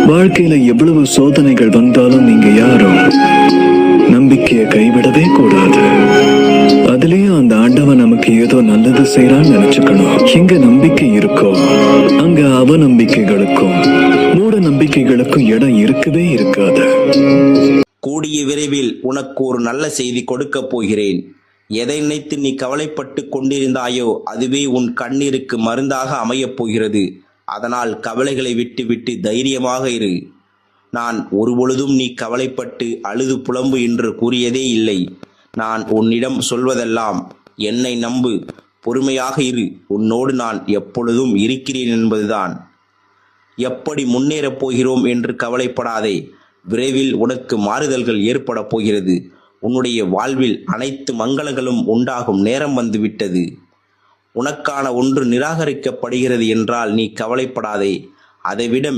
வாழ்க்கையில எவ்வளவு சோதனைகள் வந்தாலும் நீங்க யாரும் நம்பிக்கையை கைவிடவே கூடாது. அதுலயும் அந்த ஆண்டவன் நமக்கு ஏதோ நல்லது செய்யறான்னு நினைச்சுக்கணும். எங்க நம்பிக்கை இருக்கோ அங்க அவநம்பிக்கைகளுக்கும் மூட நம்பிக்கைகளுக்கும் இடம் இருக்கவே இருக்காது. கூடிய விரைவில் உனக்கு ஒரு நல்ல செய்தி கொடுக்க போகிறேன். எதை நினைத்து நீ கவலைப்பட்டு கொண்டிருந்தாயோ அதுவே உன் கண்ணீருக்கு மருந்தாக அமையப் போகிறது. அதனால் கவலைகளை விட்டு தைரியமாக இரு. நான் ஒருபொழுதும் நீ கவலைப்பட்டு அழுது புலம்பு என்று கூறியதே இல்லை. நான் உன்னிடம் சொல்வதெல்லாம் என்னை நம்பு, பொறுமையாக இரு, உன்னோடு நான் எப்பொழுதும் இருக்கிறேன் என்பதுதான். எப்படி முன்னேறப் போகிறோம் என்று கவலைப்படாதே. விரைவில் உனக்கு மாறுதல்கள் ஏற்பட போகிறது. உன்னுடைய வாழ்வில் அனைத்து மங்களங்களும் உண்டாகும் நேரம் வந்துவிட்டது. உனக்கான ஒன்று நிராகரிக்கப்படுகிறது என்றால் நீ கவலைப்படாதே. அதைவிட